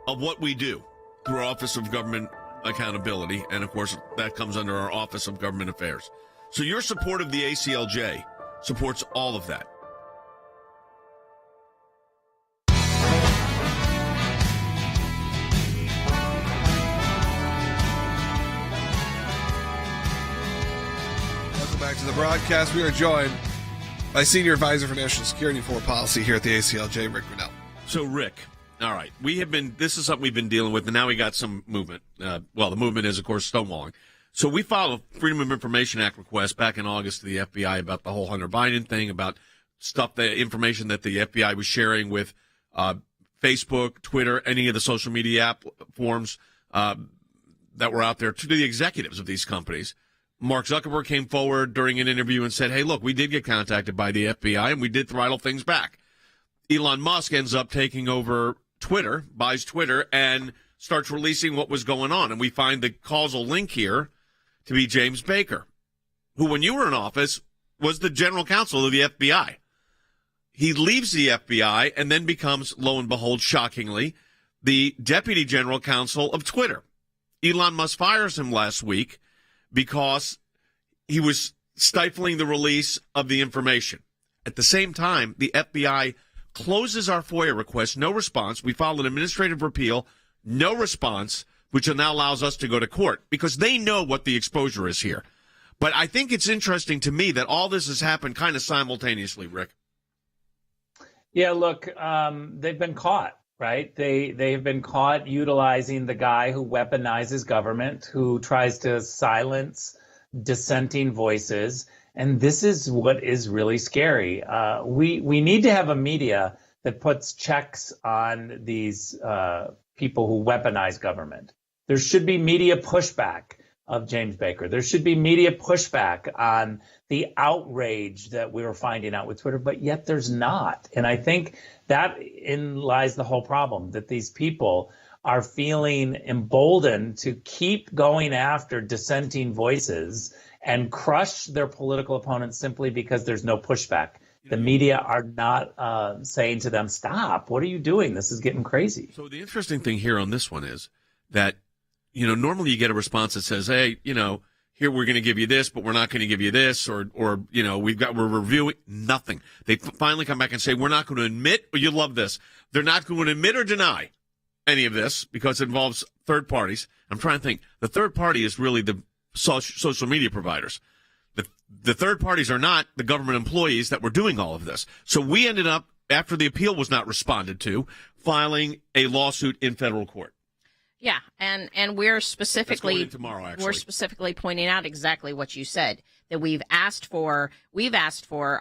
of what we do through our Office of Government Accountability, and of course that comes under our Office of Government Affairs. So your support of the ACLJ supports all of that. Welcome back to the broadcast. We are joined by Senior Advisor for National Security and Foreign Policy here at the ACLJ, Rick Grinnell. So, Rick, all right, this is something we've been dealing with, and now we got some movement. The movement is, of course, stonewalling. So we filed a Freedom of Information Act request back in August to the FBI about the whole Hunter Biden thing, about the information that the FBI was sharing with Facebook, Twitter, any of the social media app forms that were out there to the executives of these companies. Mark Zuckerberg came forward during an interview and said, hey, look, we did get contacted by the FBI, and we did throttle things back. Elon Musk ends up taking over Twitter, buys Twitter, and starts releasing what was going on. And we find the causal link here to be James Baker, who, when you were in office, was the general counsel of the FBI. He leaves the FBI and then becomes, lo and behold, shockingly, the deputy general counsel of Twitter. Elon Musk fires him last week because he was stifling the release of the information. At the same time, the FBI closes our FOIA request, no response. We filed an administrative repeal, no response, which now allows us to go to court because they know what the exposure is here. But I think it's interesting to me that all this has happened kind of simultaneously, Rick. Yeah, look, they've been caught, right? They have been caught utilizing the guy who weaponizes government, who tries to silence dissenting voices. And this is what is really scary. We need to have a media that puts checks on these people who weaponize government. There should be media pushback of James Baker. There should be media pushback on the outrage that we were finding out with Twitter, but yet there's not. And I think that in lies the whole problem, that these people are feeling emboldened to keep going after dissenting voices and crush their political opponents simply because there's no pushback. The media are not saying to them, stop, what are you doing? This is getting crazy. So the interesting thing here on this one is that, normally you get a response that says, hey, here we're going to give you this, but we're not going to give you this, or we're reviewing nothing. They finally come back and say we're not going to admit, or you love this, they're not going to admit or deny any of this because it involves third parties. I'm trying to think. The third party is really the social media providers. The third parties are not the government employees that were doing all of this. So we ended up, after the appeal was not responded to, filing a lawsuit in federal court. Yeah, and we're specifically tomorrow, actually. We're specifically pointing out exactly what you said, that we've asked for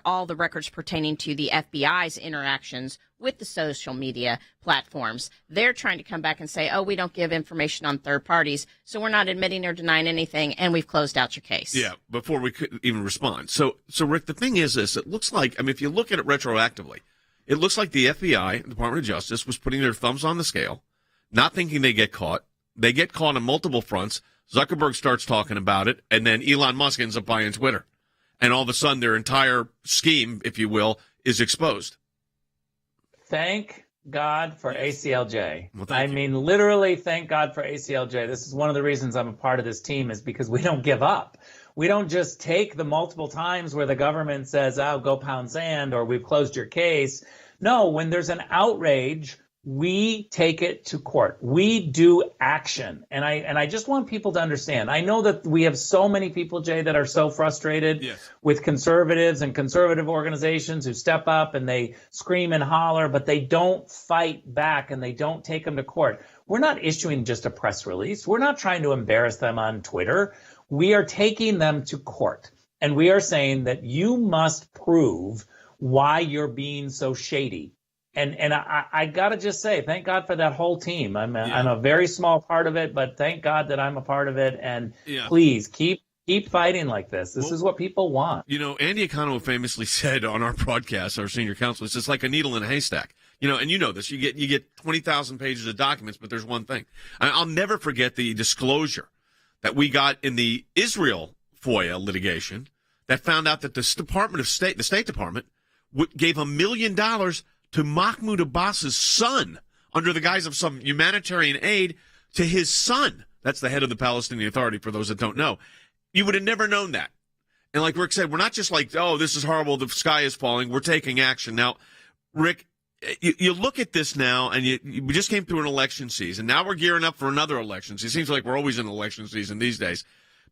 all the records pertaining to the FBI's interactions with the social media platforms. They're trying to come back and say, oh, we don't give information on third parties, so we're not admitting or denying anything, and we've closed out your case. Yeah, before we could even respond. So Rick, the thing is this, it looks like, if you look at it retroactively, it looks like the FBI, the Department of Justice, was putting their thumbs on the scale, not thinking they get caught. They get caught on multiple fronts. Zuckerberg starts talking about it, and then Elon Musk ends up buying Twitter. And all of a sudden, their entire scheme, if you will, is exposed. Thank God for ACLJ. Well, Literally, thank God for ACLJ. This is one of the reasons I'm a part of this team, is because we don't give up. We don't just take the multiple times where the government says, oh, go pound sand, or we've closed your case. No, when there's an outrage, we take it to court. We do action. And I just want people to understand. I know that we have so many people, Jay, that are so frustrated with conservatives and conservative organizations who step up and they scream and holler, but they don't fight back and they don't take them to court. We're not issuing just a press release. We're not trying to embarrass them on Twitter. We are taking them to court. And we are saying that you must prove why you're being so shady. And I got to just say, thank God for that whole team. I'm a very small part of it, but thank God that I'm a part of it. And please keep fighting like this. This is what people want. Andy Econo famously said on our broadcast, our senior counsel, it's like a needle in a haystack. And you know this. You get 20,000 pages of documents, but there's one thing. I'll never forget the disclosure that we got in the Israel FOIA litigation that found out that the State Department, gave $1 million to Mahmoud Abbas's son under the guise of some humanitarian aid to his son. That's the head of the Palestinian Authority, for those that don't know. You would have never known that. And like Rick said, we're not just like, oh, this is horrible, the sky is falling. We're taking action. Now, Rick, you look at this now, and we just came through an election season. Now we're gearing up for another election season. It seems like we're always in election season these days.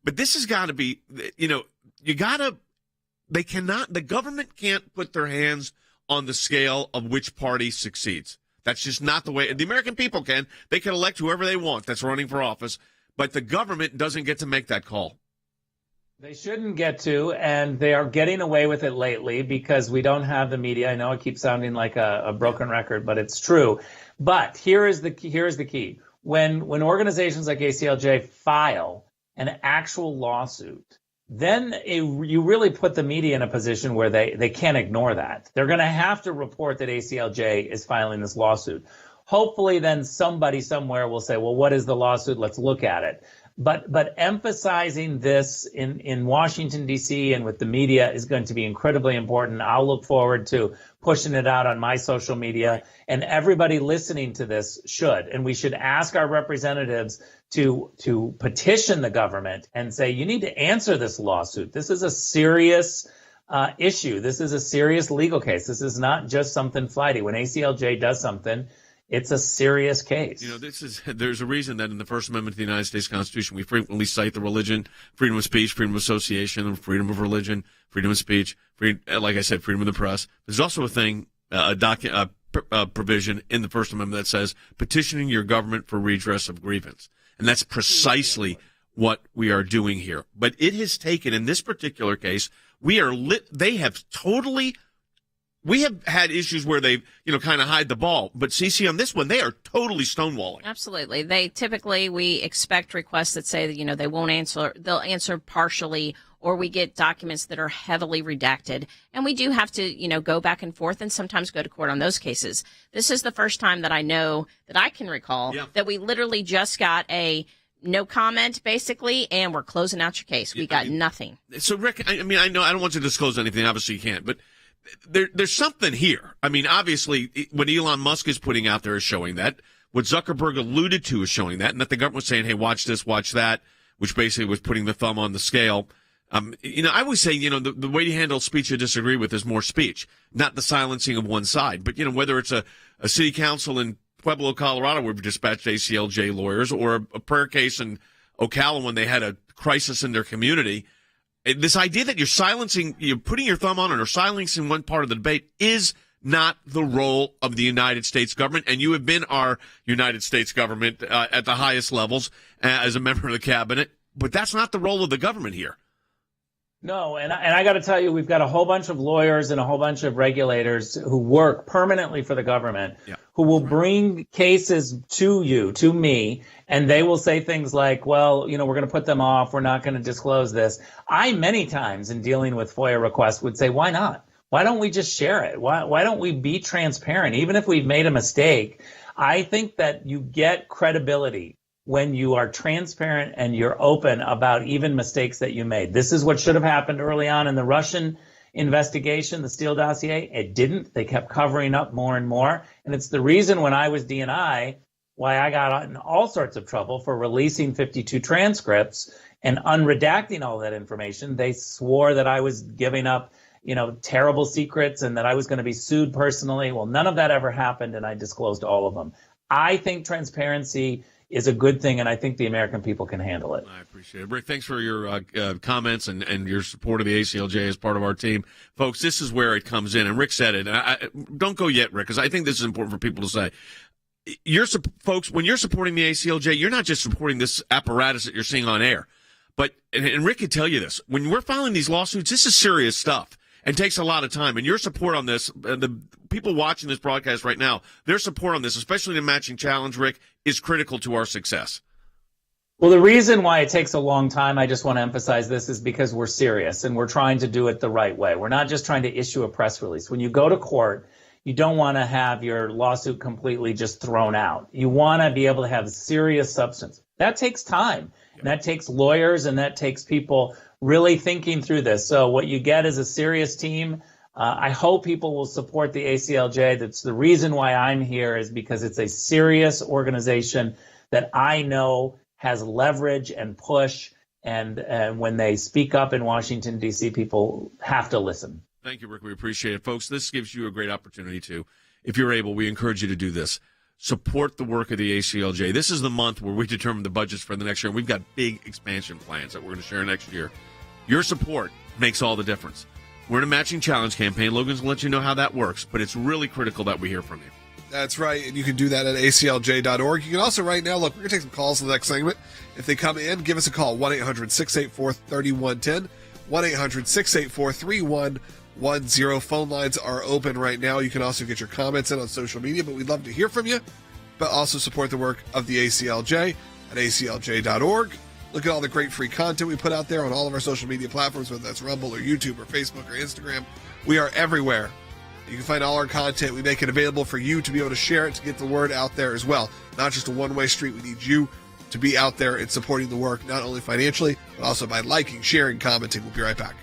But this has got to be, the government can't put their hands on the scale of which party succeeds. That's just not the way. The American people can. They can elect whoever they want that's running for office, but the government doesn't get to make that call. They shouldn't get to, and they are getting away with it lately because we don't have the media. I know it keeps sounding like a broken record, but it's true. But here is the key. When organizations like ACLJ file an actual lawsuit, then you really put the media in a position where they can't ignore that. They're going to have to report that ACLJ is filing this lawsuit. Hopefully then somebody somewhere will say, well, what is the lawsuit? Let's look at it. But emphasizing this in Washington, D.C. and with the media is going to be incredibly important. I'll look forward to pushing it out on my social media, and everybody listening to this should. And we should ask our representatives to petition the government and say, you need to answer this lawsuit. This is a serious issue. This is a serious legal case. This is not just something flighty. When ACLJ does something, it's a serious case. There's a reason that in the First Amendment to the United States Constitution, we frequently cite the religion, freedom of speech, freedom of association, freedom of religion, freedom of speech, like I said, freedom of the press. There's also a thing, a provision in the First Amendment that says petitioning your government for redress of grievance. And that's precisely what we are doing here. But it has taken, in this particular case, we have had issues where they, kind of hide the ball. But CC, on this one, they are totally stonewalling. Absolutely. We expect requests that say that, they won't answer, they'll answer partially, or we get documents that are heavily redacted. And we do have to, go back and forth and sometimes go to court on those cases. This is the first time that I know that I can recall that we literally just got a no comment, basically, and we're closing out your case. We got nothing. So, Rick, I know I don't want you to disclose anything. Obviously, you can't. But there's something here. Obviously, what Elon Musk is putting out there is showing that. What Zuckerberg alluded to is showing that, and that the government was saying, hey, watch this, watch that. which basically was putting the thumb on the scale. I always say, the way to handle speech you disagree with is more speech, not the silencing of one side. But, whether it's a city council in Pueblo, Colorado, where we dispatched ACLJ lawyers, or a prayer case in Ocala when they had a crisis in their community, this idea that you're putting your thumb on it or silencing one part of the debate is not the role of the United States government. And you have been our United States government at the highest levels as a member of the cabinet. But that's not the role of the government here. No, and I got to tell you, we've got a whole bunch of lawyers and a whole bunch of regulators who work permanently for the government, who will bring cases to you, to me, and they will say things like, well, we're going to put them off. We're not going to disclose this. I, many times in dealing with FOIA requests, would say, why not? Why don't we just share it? Why don't we be transparent? Even if we've made a mistake, I think that you get credibility when you are transparent and you're open about even mistakes that you made. This is what should have happened early on in the Russian investigation, the Steele dossier. It didn't. They kept covering up more and more. And it's the reason when I was DNI, why I got in all sorts of trouble for releasing 52 transcripts and unredacting all that information. They swore that I was giving up, terrible secrets and that I was going to be sued personally. Well, none of that ever happened, and I disclosed all of them. I think transparency is a good thing, and I think the American people can handle it. I appreciate it. Rick, thanks for your comments and your support of the ACLJ as part of our team. Folks, this is where it comes in, and Rick said it. Don't go yet, Rick, because I think this is important for people to say. Folks, when you're supporting the ACLJ, you're not just supporting this apparatus that you're seeing on air. But, and Rick could tell you this, when we're filing these lawsuits, this is serious stuff and takes a lot of time. And your support on this, the people watching this broadcast right now, their support on this, especially the matching challenge, Rick, is critical to our success. Well, the reason why it takes a long time, I just want to emphasize this, is because we're serious and we're trying to do it the right way. We're not just trying to issue a press release. When you go to court, you don't want to have your lawsuit completely just thrown out. You want to be able to have serious substance. That takes time. And that takes lawyers, and that takes people really thinking through this. So what you get is a serious team. I hope people will support the ACLJ. That's the reason why I'm here, is because it's a serious organization that I know has leverage and push. And when they speak up in Washington, D.C., people have to listen. Thank you, Rick. We appreciate it. Folks, this gives you a great opportunity to, if you're able, we encourage you to do this. Support the work of the ACLJ. This is the month where we determine the budgets for the next year, and we've got big expansion plans that we're going to share next year. Your support makes all the difference. We're in a matching challenge campaign. Logan's going to let you know how that works, but it's really critical that we hear from you. That's right, and you can do that at aclj.org. You can also right now, look, we're going to take some calls in the next segment. If they come in, give us a call, 1-800-684-3110, 1-800-684-3110. Phone lines are open right now. You can also get your comments in on social media, but we'd love to hear from you. But also support the work of the ACLJ at aclj.org. Look at all the great free content we put out there on all of our social media platforms, whether that's Rumble or YouTube or Facebook or Instagram. We are everywhere. You can find all our content. We make it available for you to be able to share it, to get the word out there as well. Not just a one-way street. We need you to be out there and supporting the work, not only financially, but also by liking, sharing, commenting. We'll be right back.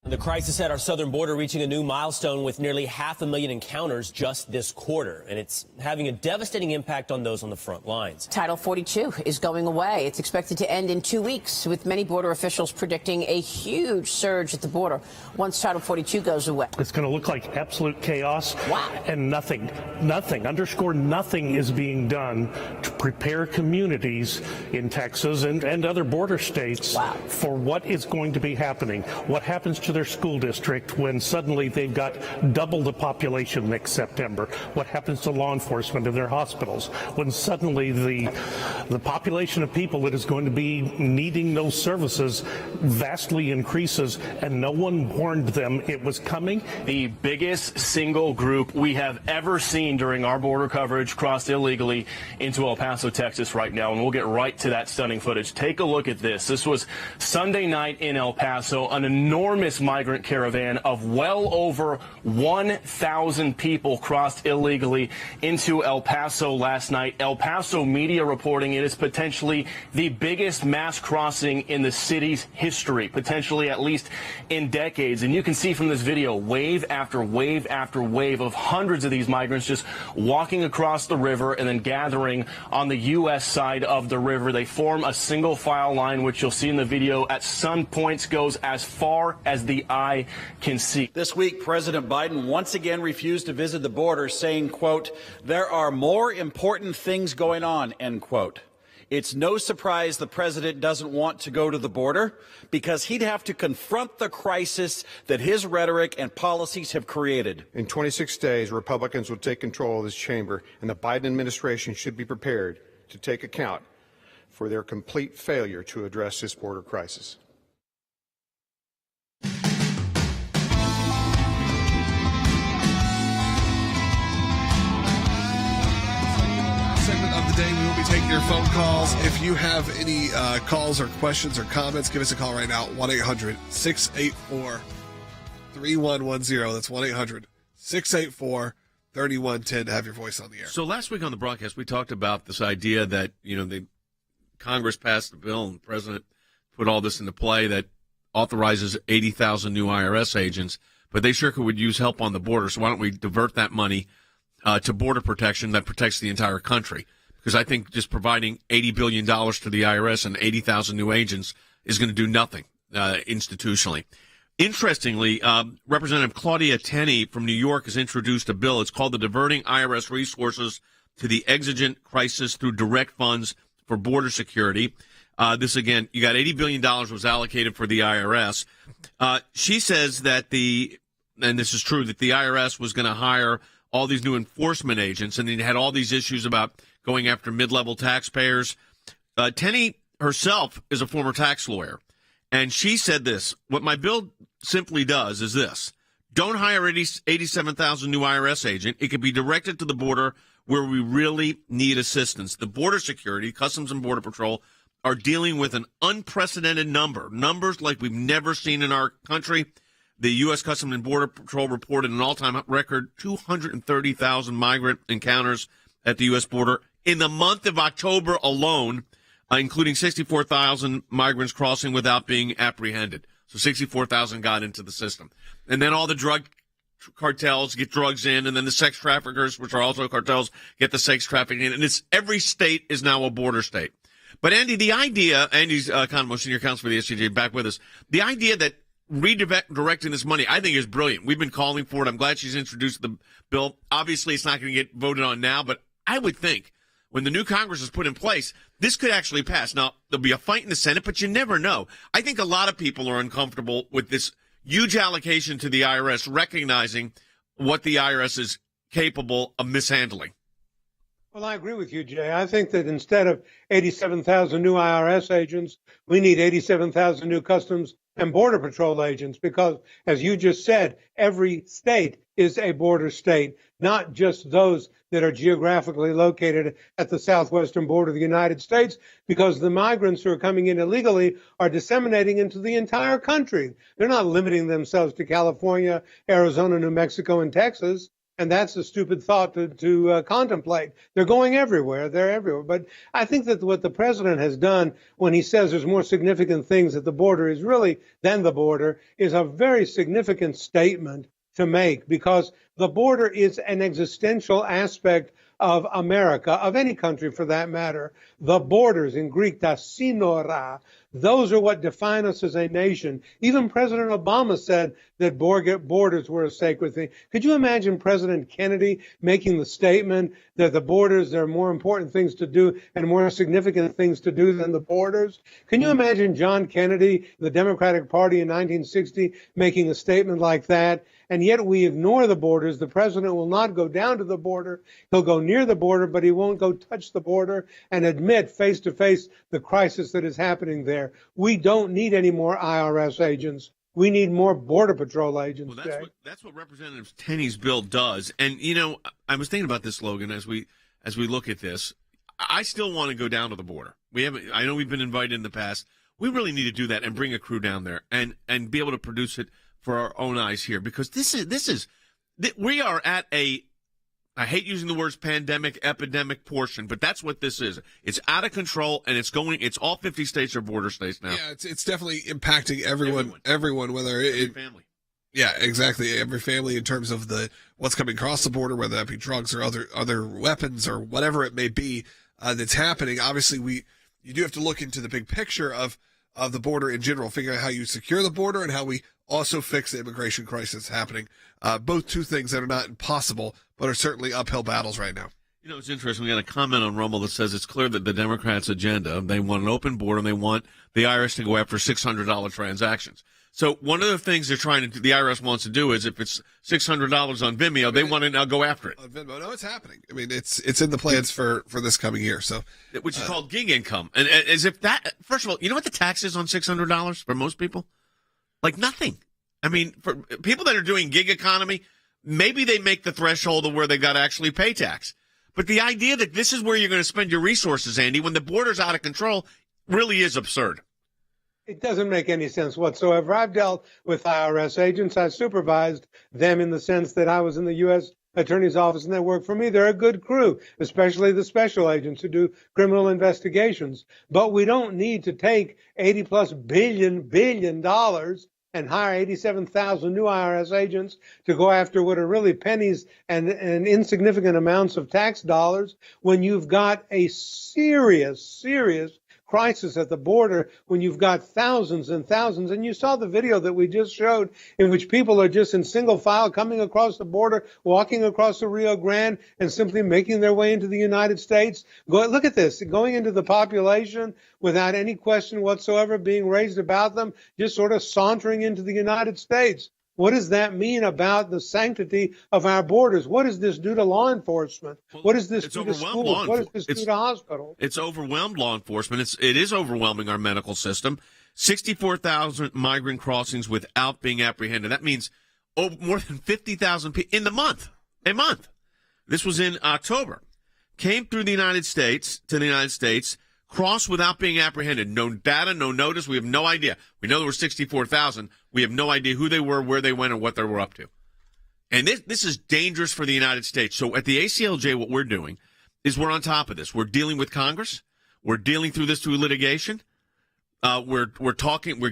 The crisis at our southern border reaching a new milestone with nearly 500,000 encounters just this quarter, and it's having a devastating impact on those on the front lines. Title 42 is going away. It's expected to end in 2 weeks, with many border officials predicting a huge surge at the border once Title 42 goes away. It's going to look like absolute chaos. Wow. And nothing, underscore nothing is being done to prepare communities in Texas and other border states for what is going to be happening. What happens to their school district when suddenly they've got double the population next September? What happens to law enforcement in their hospitals when suddenly the population of people that is going to be needing those services vastly increases, and no one warned them it was coming? The biggest single group we have ever seen during our border coverage crossed illegally into El Paso, Texas right now, and we'll get right to that stunning footage. Take a look at this. This was Sunday night in El Paso, an enormous migrant caravan of well over 1,000 people crossed illegally into El Paso last night. El Paso media reporting it is potentially the biggest mass crossing in the city's history, potentially at least in decades. And you can see from this video wave after wave after wave of hundreds of these migrants just walking across the river and then gathering on the U.S. side of the river. They form a single file line, which you'll see in the video at some points goes as far as the eye can see. This week, President Biden once again refused to visit the border, saying, quote, "There are more important things going on," end quote. It's no surprise the president doesn't want to go to the border because he'd have to confront the crisis that his rhetoric and policies have created. In 26 days, Republicans will take control of this chamber, and the Biden administration should be prepared to take account for their complete failure to address this border crisis. Segment of the day, we will be taking your phone calls. If you have any calls or questions or comments, give us a call right now, 1-800-684-3110. That's 1-800-684-3110 to have your voice on the air. So last week on the broadcast, we talked about this idea that, Congress passed the bill and the president put all this into play that authorizes 80,000 new IRS agents, but they sure could use help on the border. So why don't we divert that money to border protection that protects the entire country? Because I think just providing $80 billion to the IRS and 80,000 new agents is going to do nothing institutionally. Interestingly, Representative Claudia Tenney from New York has introduced a bill. It's called the Diverting IRS Resources to the Exigent Crisis Through Direct Funds for Border Security. This, again, you got $80 billion was allocated for the IRS. She says that and this is true, that the IRS was going to hire all these new enforcement agents, and they had all these issues about going after mid-level taxpayers. Tenney herself is a former tax lawyer, and she said this: what my bill simply does is this. Don't hire 87,000 new IRS agents. It could be directed to the border where we really need assistance. The Border Security, Customs and Border Patrol, are dealing with an unprecedented numbers like we've never seen in our country. The U.S. Customs and Border Patrol reported an all-time record 230,000 migrant encounters at the U.S. border in the month of October alone, including 64,000 migrants crossing without being apprehended. So 64,000 got into the system. And then all the drug cartels get drugs in, and then the sex traffickers, which are also cartels, get the sex trafficking in. And every state is now a border state. But Andy, the idea, Andy's senior counsel for the ACLJ, back with us, the idea that redirecting this money, I think, is brilliant. We've been calling for it. I'm glad she's introduced the bill. Obviously, it's not going to get voted on now, but I would think when the new Congress is put in place, this could actually pass. Now, there'll be a fight in the Senate, but you never know. I think a lot of people are uncomfortable with this huge allocation to the IRS, recognizing what the IRS is capable of mishandling. Well, I agree with you, Jay. I think that instead of 87,000 new IRS agents, we need 87,000 new Customs and Border Patrol agents because, as you just said, every state is a border state, not just those that are geographically located at the southwestern border of the United States, because the migrants who are coming in illegally are disseminating into the entire country. They're not limiting themselves to California, Arizona, New Mexico, and Texas. And that's a stupid thought to contemplate. They're going everywhere. They're everywhere. But I think that what the president has done when he says there's more significant things at the border is really than the border is a very significant statement to make, because the border is an existential aspect of America, of any country for that matter. The borders, in Greek, ta sinora, those are what define us as a nation. Even President Obama said that borders were a sacred thing. Could you imagine President Kennedy making the statement that the borders, there are more important things to do and more significant things to do than the borders? Can you imagine John Kennedy, the Democratic Party in 1960, making a statement like that? And yet we ignore the borders. The president will not go down to the border. He'll go near the border, but he won't go touch the border and admit face to face the crisis that is happening there. We don't need any more IRS agents. We need more Border Patrol agents. Well, that's what Representative Tenney's bill does. And, I was thinking about this, Logan, as we look at this. I still want to go down to the border. I know we've been invited in the past. We really need to do that and bring a crew down there and be able to produce it for our own eyes here, because we are at I hate using the words pandemic, epidemic portion, but that's what this is. It's out of control, and it's all 50 states are border states now. Yeah, it's definitely impacting everyone, whether family. Yeah, exactly. Every family in terms of what's coming across the border, whether that be drugs or other weapons or whatever it may be that's happening. Obviously, you do have to look into the big picture of the border in general, figure out how you secure the border and how we also fix the immigration crisis happening. Both two things that are not impossible, but are certainly uphill battles right now. You know, it's interesting. We got a comment on Rumble that says it's clear that the Democrats' agenda, they want an open border and they want the IRS to go after $600 transactions. So one of the things the IRS wants to do is if it's $600 on Vimeo, they want to now go after it. On Venmo, no, it's happening. I mean, it's in the plans for this coming year. So, which is called gig income, and as if that. First of all, you know what the tax is on $600 for most people? Like nothing. I mean, for people that are doing gig economy, maybe they make the threshold of where they got to actually pay tax. But the idea that this is where you're going to spend your resources, Andy, when the border's out of control, really is absurd. It doesn't make any sense whatsoever. I've dealt with IRS agents. I supervised them in the sense that I was in the U.S. Attorney's Office and they work for me. They're a good crew, especially the special agents who do criminal investigations. But we don't need to take $80+ billion and hire 87,000 new IRS agents to go after what are really pennies and insignificant amounts of tax dollars when you've got a serious crisis at the border, when you've got thousands and thousands. And you saw the video that we just showed in which people are just in single file coming across the border, walking across the Rio Grande and simply making their way into the United States. Look at this, going into the population without any question whatsoever being raised about them, just sort of sauntering into the United States. What does that mean about the sanctity of our borders? What does this do to law enforcement? What does this do to schools? What does this do to hospitals? It's overwhelmed law enforcement. It is overwhelming our medical system. 64,000 migrant crossings without being apprehended. That means more than 50,000 people in a month. This was in October. Came through the United States, crossed without being apprehended. No data, no notice. We have no idea. We know there were 64,000. We have no idea who they were, where they went, or what they were up to. And this is dangerous for the United States. So at the ACLJ, what we're doing is we're on top of this. We're dealing with Congress. We're dealing through this through litigation. We're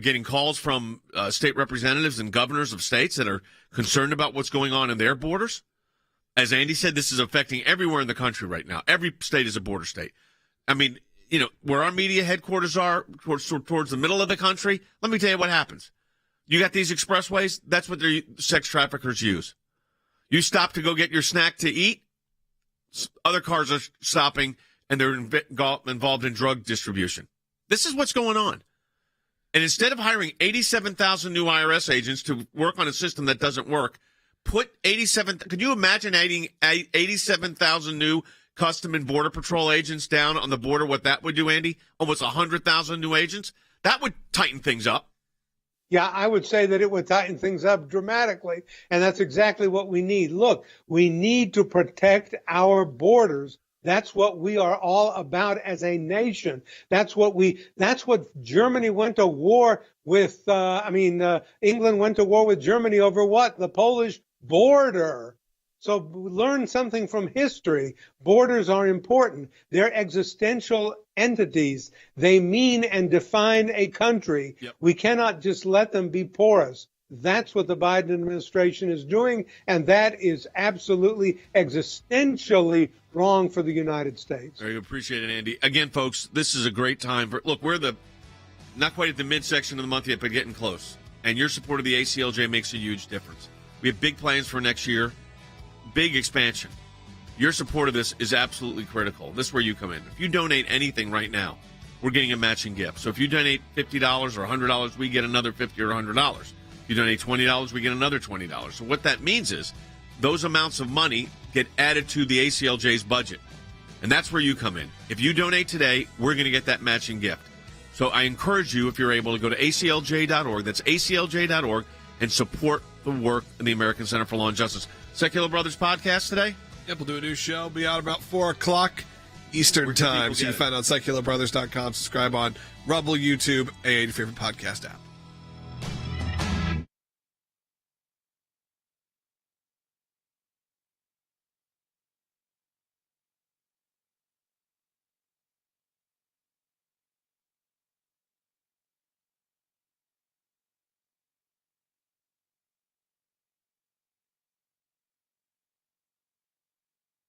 getting calls from state representatives and governors of states that are concerned about what's going on in their borders. As Andy said, this is affecting everywhere in the country right now. Every state is a border state. I mean, you know, where our media headquarters are towards the middle of the country, let me tell you what happens. You got these expressways, that's what their sex traffickers use. You stop to go get your snack to eat, other cars are stopping, and they're involved in drug distribution. This is what's going on. And instead of hiring 87,000 new IRS agents to work on a system that doesn't work, could you imagine adding 87,000 new Custom and Border Patrol agents down on the border, what that would do, Andy? Almost 100,000 new agents? That would tighten things up. Yeah, I would say that it would tighten things up dramatically, and that's exactly what we need. Look, we need to protect our borders. That's what we are all about as a nation. That's what Germany went to war with. England went to war with Germany over what? The Polish border. So learn something from history. Borders are important. They're existential entities. They mean and define a country. Yep. We cannot just let them be porous. That's what the Biden administration is doing, and that is absolutely existentially wrong for the United States. Very appreciate it, Andy. Again, folks, this is a great time. We're not quite at the midsection of the month yet, but getting close. And your support of the ACLJ makes a huge difference. We have big plans for next year. Big expansion. Your support of this is absolutely critical. This is where you come in. If you donate anything right now, we're getting a matching gift. So if you donate $50 or $100, we get another $50 or $100. If you donate $20, we get another $20. So what that means is those amounts of money get added to the ACLJ's budget. And that's where you come in. If you donate today, we're going to get that matching gift. So I encourage you, if you're able, to go to ACLJ.org. That's ACLJ.org, and support the work of the American Center for Law and Justice. Secular Brothers podcast today? Yep, we'll do a new show. Be out about 4 o'clock Eastern time. So you can find it on secularbrothers.com. Subscribe on Rumble, YouTube, and your favorite podcast app.